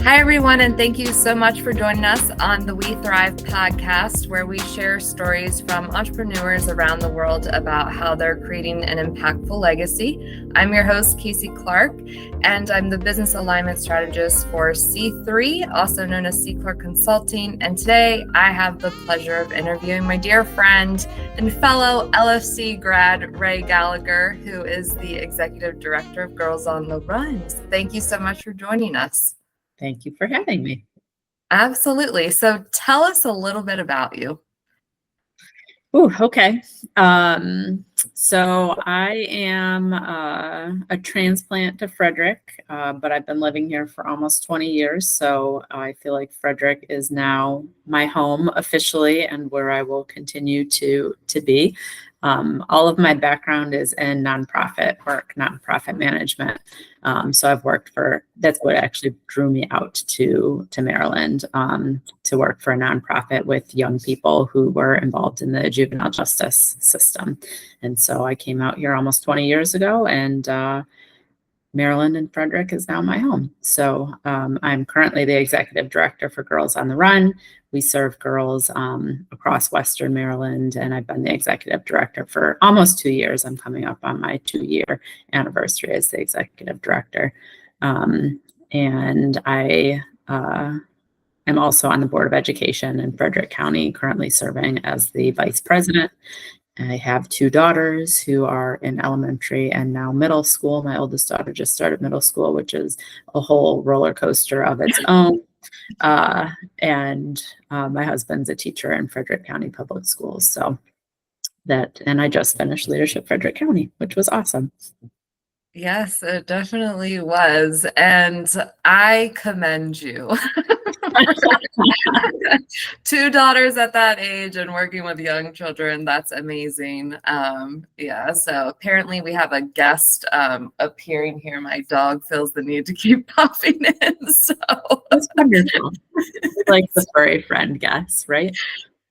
Hi, everyone, and thank you so much for joining us on the weTHRIVE podcast, where we share stories from entrepreneurs around the world about how they're creating an impactful legacy. I'm your host, Casey Clark, and I'm the business alignment strategist for C3, also known as C Clark Consulting. And today I have the pleasure of interviewing my dear friend and fellow LFC grad, Rae Gallagher, who is the executive director of Girls on the Run. So thank you so much for joining us. Thank you for having me. Absolutely. So tell us a little bit about you. Okay. So I am a transplant to Frederick, but I've been living here for almost 20 years. So I feel like Frederick is now my home officially and where I will continue to be. All of my background is in nonprofit work, nonprofit management. So I've worked that's what actually drew me out to Maryland, to work for a nonprofit with young people who were involved in the juvenile justice system. And so I came out here almost 20 years ago, and Maryland and Frederick is now my home. So I'm currently the executive director for Girls on the Run. We serve girls across Western Maryland, and I've been the executive director for almost 2 years. I'm coming up on my 2-year anniversary as the executive director. And I am also on the Board of Education in Frederick County, currently serving as the vice president. I have 2 daughters who are in elementary and now middle school. My oldest daughter just started middle school, which is a whole roller coaster of its own. And my husband's a teacher in Frederick County Public Schools. And I just finished Leadership Frederick County, which was awesome. Yes, it definitely was. And I commend you. 2 daughters at that age and working with young children. That's amazing. So apparently we have a guest appearing here. My dog feels the need to keep popping in. So that's wonderful. Like the furry friend guest, right?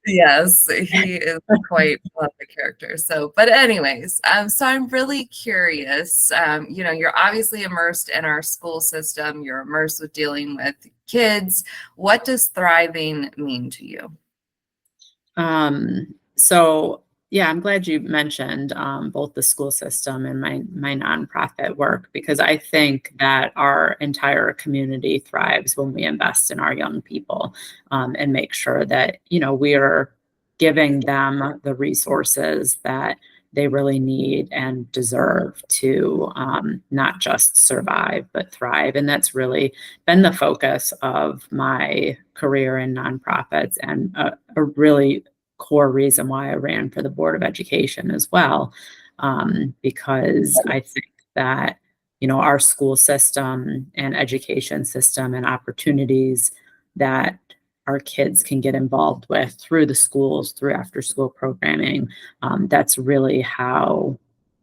Yes, he is quite a character. So, but anyways, so I'm really curious. You're obviously immersed in our school system. You're immersed with dealing with kids. What does thriving mean to you? So yeah, I'm glad you mentioned both the school system and my nonprofit work, because I think that our entire community thrives when we invest in our young people and make sure that, we are giving them the resources that they really need and deserve to not just survive, but thrive. And that's really been the focus of my career in nonprofits, and a really core reason why I ran for the Board of Education as well, because I think that, our school system and education system and opportunities that our kids can get involved with through the schools, through after school programming, that's really how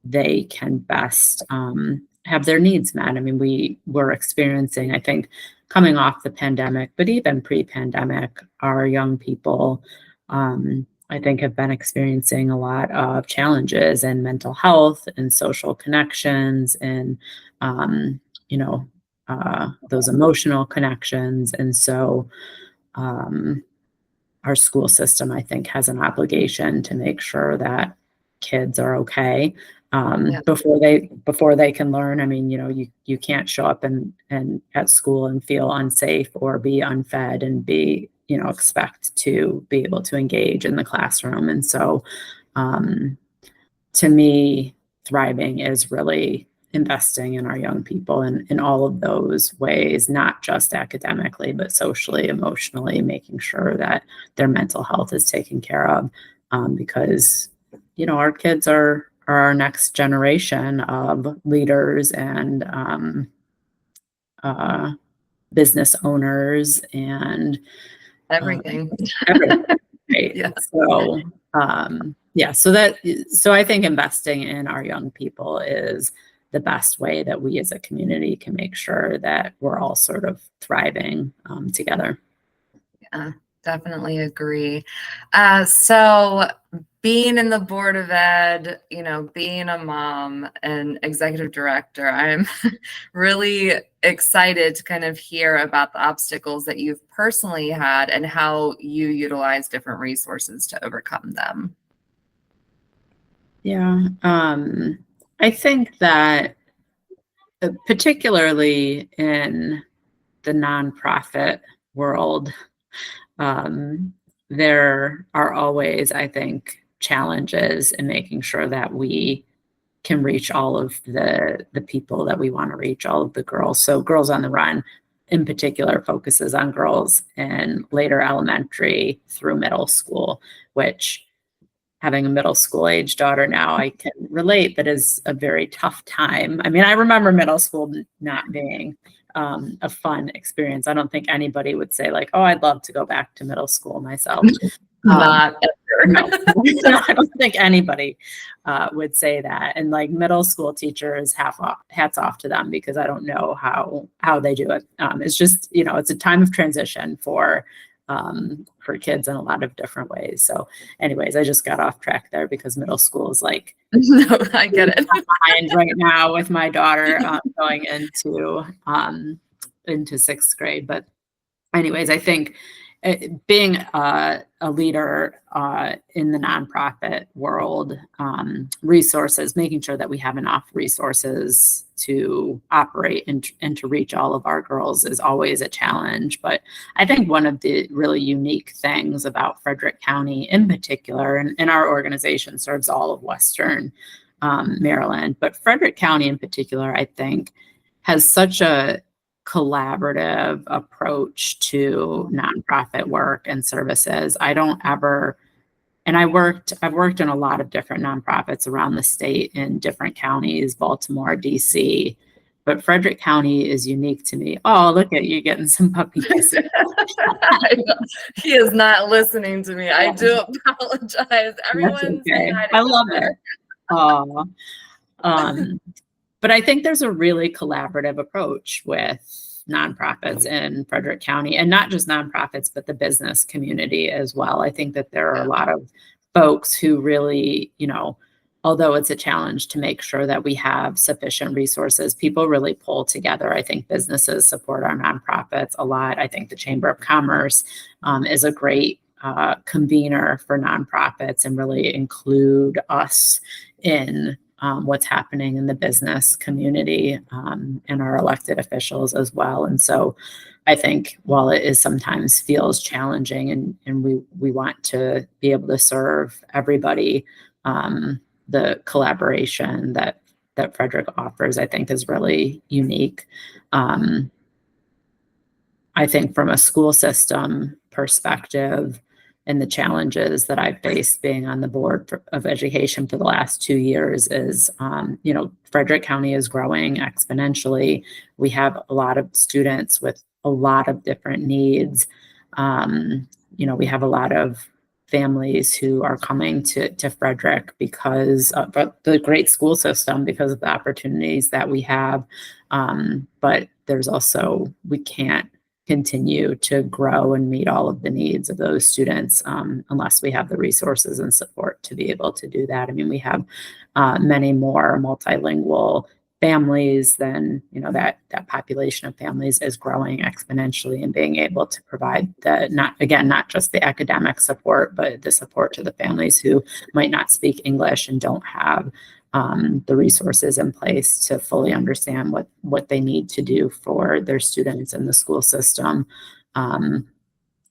they can best have their needs met. I mean, we were experiencing, I think, coming off the pandemic, but even pre-pandemic, our young people, I think, have been experiencing a lot of challenges in mental health and social connections and, those emotional connections. And so our school system, I think, has an obligation to make sure that kids are okay before they can learn. I mean, you can't show up and at school and feel unsafe or be unfed and be, expect to be able to engage in the classroom. And so to me, thriving is really investing in our young people in all of those ways, not just academically, but socially, emotionally, making sure that their mental health is taken care of, because, our kids are our next generation of leaders and business owners and Everything. Right. Yeah. So I think investing in our young people is the best way that we as a community can make sure that we're all sort of thriving together. Yeah, definitely agree. So being in the board of ed, being a mom and executive director, I'm really excited to kind of hear about the obstacles that you've personally had and how you utilize different resources to overcome them. Yeah, I think that particularly in the nonprofit world, there are always, I think, challenges in making sure that we can reach all of the people that we want to reach, all of the girls. So Girls on the Run in particular focuses on girls in later elementary through middle school, which, having a middle school age daughter now, I can relate that is a very tough time. I mean, I remember middle school not being a fun experience. I don't think anybody would say like, oh, I'd love to go back to middle school myself. Not ever. No, I don't think anybody would say that. And like middle school teachers, hats off to them, because I don't know how they do it. It's just, it's a time of transition for kids in a lot of different ways. So anyways, I just got off track there because middle school is like, no, I get it. behind right now with my daughter going into sixth grade. But anyways, I think being a leader in the nonprofit world, resources, making sure that we have enough resources to operate and to reach all of our girls is always a challenge. But I think one of the really unique things about Frederick County in particular, and our organization serves all of Western Maryland, but Frederick County in particular, I think, has such a collaborative approach to nonprofit work and services. I've worked in a lot of different nonprofits around the state in different counties, Baltimore, DC, but Frederick County is unique to me. Oh, look at you getting some puppy kisses. He is not listening to me. I do apologize. Everyone, okay. I love it. Oh, but I think there's a really collaborative approach with nonprofits in Frederick County, and not just nonprofits, but the business community as well. I think that there are a lot of folks who really, although it's a challenge to make sure that we have sufficient resources, people really pull together. I think businesses support our nonprofits a lot. I think the Chamber of Commerce is a great convener for nonprofits and really include us in what's happening in the business community and our elected officials as well. And so I think while it is sometimes feels challenging and we want to be able to serve everybody, the collaboration that Frederick offers, I think, is really unique. I think from a school system perspective, and the challenges that I've faced being on the board of education for the last 2 years is, Frederick County is growing exponentially. We have a lot of students with a lot of different needs. We have a lot of families who are coming to Frederick because of the great school system, because of the opportunities that we have. But there's also, we can't continue to grow and meet all of the needs of those students unless we have the resources and support to be able to do that. I mean, we have many more multilingual families than, that population of families is growing exponentially, and being able to provide not just the academic support, but the support to the families who might not speak English and don't have the resources in place to fully understand what they need to do for their students in the school system. And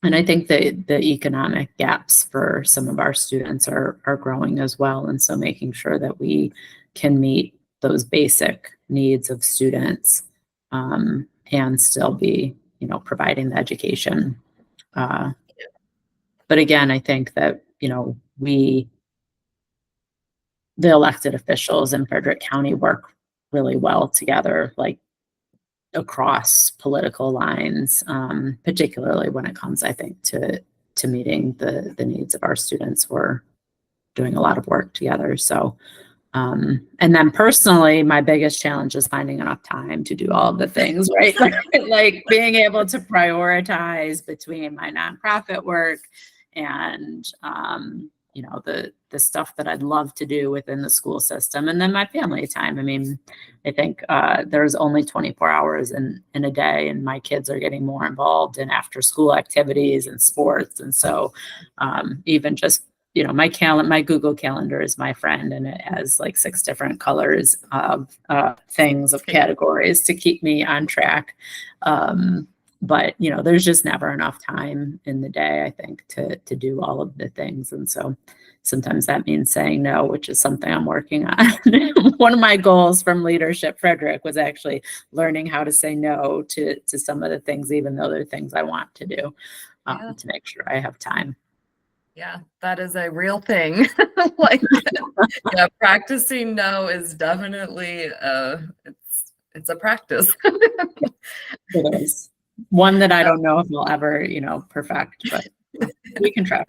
I think the economic gaps for some of our students are growing as well. And so making sure that we can meet those basic needs of students and still be, providing the education. But again, I think that, the elected officials in Frederick County work really well together, like across political lines, particularly when it comes, I think, to meeting the needs of our students. We're doing a lot of work together. So, and then personally, my biggest challenge is finding enough time to do all of the things, right? like being able to prioritize between my nonprofit work and the stuff that I'd love to do within the school system, and then my family time. I mean, I think there's only 24 hours in a day, and my kids are getting more involved in after school activities and sports. And so even just, my Google Calendar is my friend, and it has like 6 different colors of things, of categories to keep me on track. But, there's just never enough time in the day, I think, to do all of the things. And so sometimes that means saying no, which is something I'm working on. One of my goals from Leadership Frederick was actually learning how to say no to some of the things, even though they're things I want to do, to make sure I have time. Yeah, that is a real thing. Like, yeah, practicing no is definitely it's a practice. It is. One that I don't know if we'll ever, perfect, but we can try.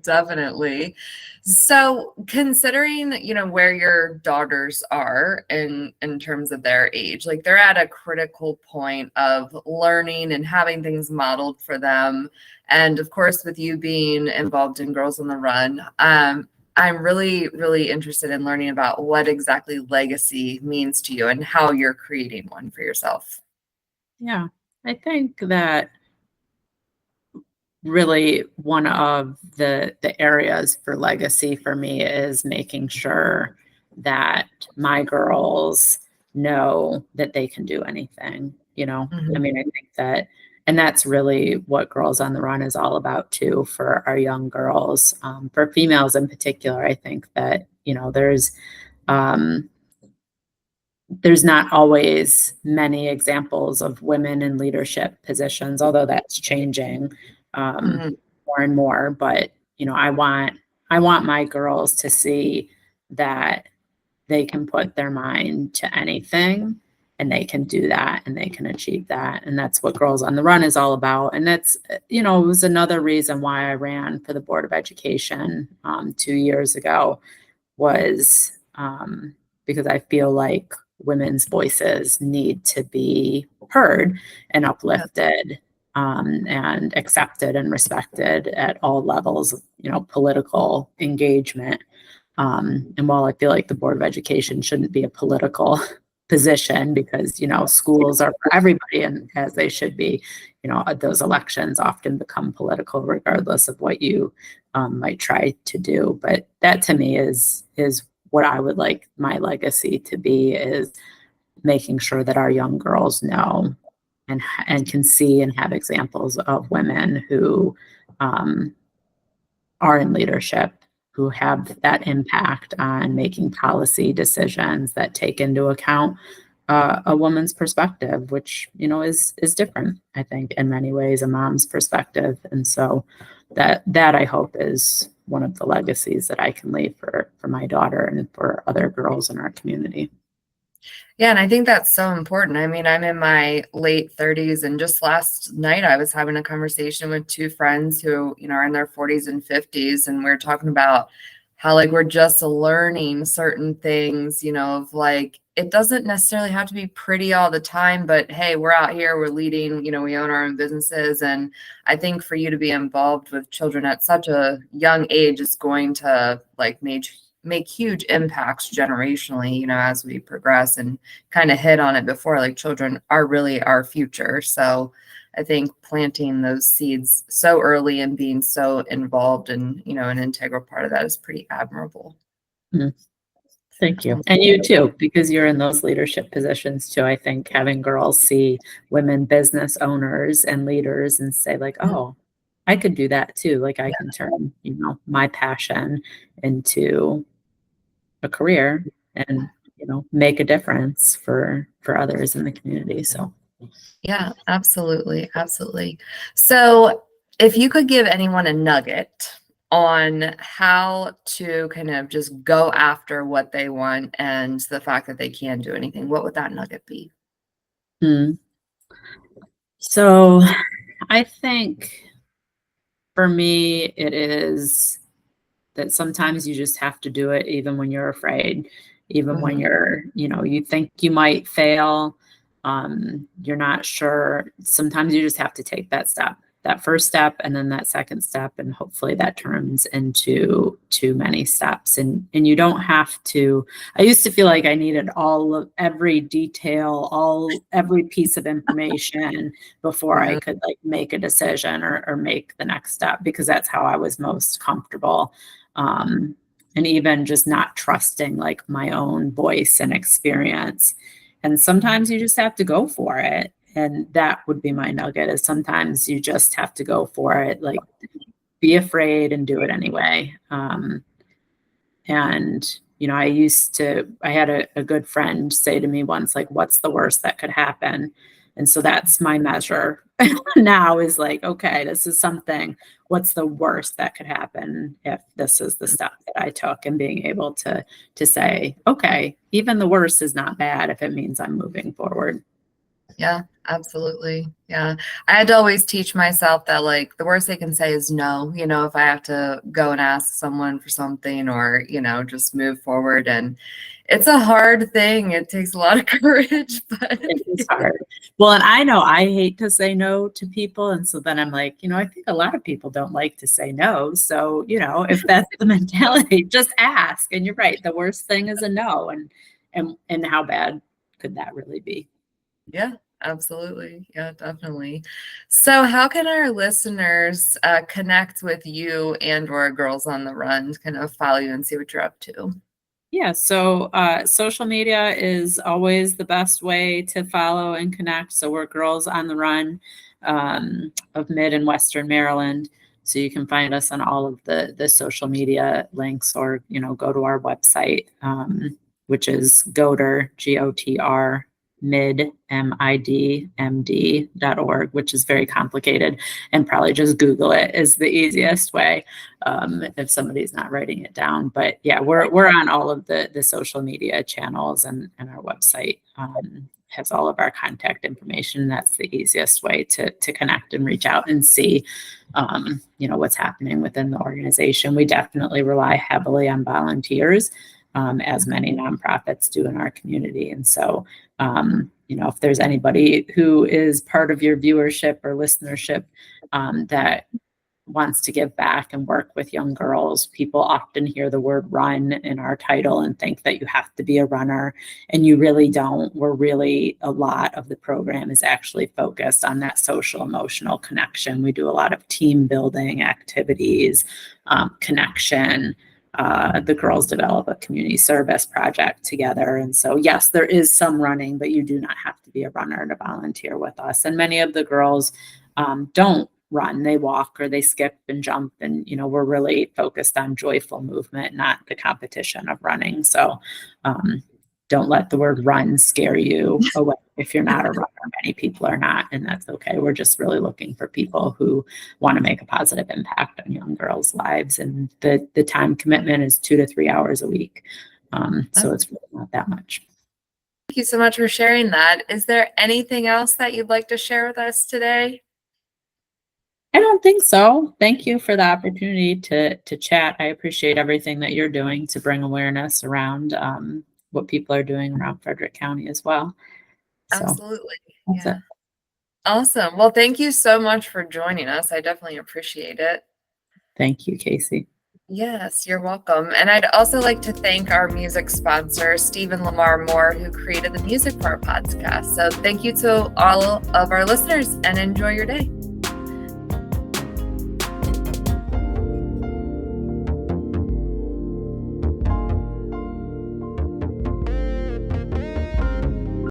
Definitely. So considering, where your daughters are in terms of their age, like they're at a critical point of learning and having things modeled for them. And of course, with you being involved in Girls on the Run, I'm really, really interested in learning about what exactly legacy means to you and how you're creating one for yourself. Yeah, I think that really one of the areas for legacy for me is making sure that my girls know that they can do anything. I mean, I think that, and that's really what Girls on the Run is all about too, for our young girls. For females in particular, I think that, there's not always many examples of women in leadership positions, although that's changing more and more. But, I want my girls to see that they can put their mind to anything, and they can do that, and they can achieve that. And that's what Girls on the Run is all about. And that's, it was another reason why I ran for the Board of Education 2 years ago, was because I feel like women's voices need to be heard and uplifted, and accepted and respected at all levels, political engagement. And while I feel like the Board of Education shouldn't be a political position, because, schools are for everybody, and as they should be, those elections often become political regardless of what you might try to do. But that to me is what I would like my legacy to be, is making sure that our young girls know and can see and have examples of women who are in leadership, who have that impact on making policy decisions that take into account a woman's perspective, which, is different, I think, in many ways, a mom's perspective. And so that I hope is one of the legacies that I can leave for my daughter and for other girls in our community. Yeah, and I think that's so important. I mean, I'm in my late 30s, and just last night I was having a conversation with 2 friends who, are in their 40s and 50s, and we're talking about how, like, we're just learning certain things, of like, it doesn't necessarily have to be pretty all the time, but hey, we're out here, we're leading, we own our own businesses. And I think for you to be involved with children at such a young age is going to like make huge impacts generationally, as we progress, and kind of hit on it before, like children are really our future. So I think planting those seeds so early and being so involved in, an integral part of that is pretty admirable. Thank you. And you too, because you're in those leadership positions too. I think having girls see women business owners and leaders and say like, oh, I could do that too. Like I can turn, my passion into a career and, make a difference for others in the community. So. Yeah, absolutely. Absolutely. So if you could give anyone a nugget on how to kind of just go after what they want and the fact that they can do anything, what would that nugget be? So I think for me, it is that sometimes you just have to do it even when you're afraid, even when you're, you think you might fail. You're not sure. Sometimes you just have to take that step. that first step and then that second step, and hopefully that turns into too many steps. And you don't have to. I used to feel like I needed every detail, every piece of information before I could like make a decision or make the next step, because that's how I was most comfortable. And even just not trusting like my own voice and experience. And sometimes you just have to go for it. And that would be my nugget, is sometimes you just have to go for it. Like, be afraid and do it anyway. And, you know, I had a good friend say to me once, like, what's the worst that could happen? And so that's my measure now, is like, okay, this is something, what's the worst that could happen if this is the step that I took? And being able to say, okay, even the worst is not bad if it means I'm moving forward. Yeah, absolutely. Yeah. I had to always teach myself that like the worst they can say is no, you know, if I have to go and ask someone for something, or, you know, just move forward. And it's a hard thing. It takes a lot of courage, but it's hard. Well, and I know I hate to say no to people. And so then I'm like, you know, I think a lot of people don't like to say no. So, you know, if that's the mentality, just ask. And you're right. The worst thing is a no. And how bad could that really be? Yeah, absolutely. Yeah, definitely. So how can our listeners connect with you and or Girls on the Run to kind of follow you and see what you're up to? Yeah, so social media is always the best way to follow and connect. So we're Girls on the Run of Mid and Western Maryland. So you can find us on all of the social media links, or, you know, go to our website, which is GOTR, GOTR, midmidmd.org, which is very complicated, and probably just Google it is the easiest way if somebody's not writing it down. But yeah, we're on all of the social media channels, and our website has all of our contact information. That's the easiest way to connect and reach out and see you know, what's happening within the organization. We definitely rely heavily on volunteers, as many nonprofits do in our community. And so, you know, if there's anybody who is part of your viewership or listenership that wants to give back and work with young girls, people often hear the word run in our title and think that you have to be a runner, and you really don't. A lot of the program is actually focused on that social emotional connection. We do a lot of team building activities, connection. The girls develop a community service project together. And so, yes, there is some running, but you do not have to be a runner to volunteer with us. And many of the girls don't run, they walk or they skip and jump. And, you know, we're really focused on joyful movement, not the competition of running. So don't let the word run scare you away if you're not a runner. Many people are not, and that's okay. We're just really looking for people who want to make a positive impact on young girls' lives. And the time commitment is 2 to 3 hours a week. So it's really not that much. Thank you so much for sharing that. Is there anything else that you'd like to share with us today? I don't think so. Thank you for the opportunity to chat. I appreciate everything that you're doing to bring awareness around what people are doing around Frederick County as well. So, absolutely. that's it. Awesome. Well, thank you so much for joining us. I definitely appreciate it. Thank you, Casey. Yes, you're welcome. And I'd also like to thank our music sponsor, Stephen Lamar Moore, who created the music for our podcast. So thank you to all of our listeners, and enjoy your day.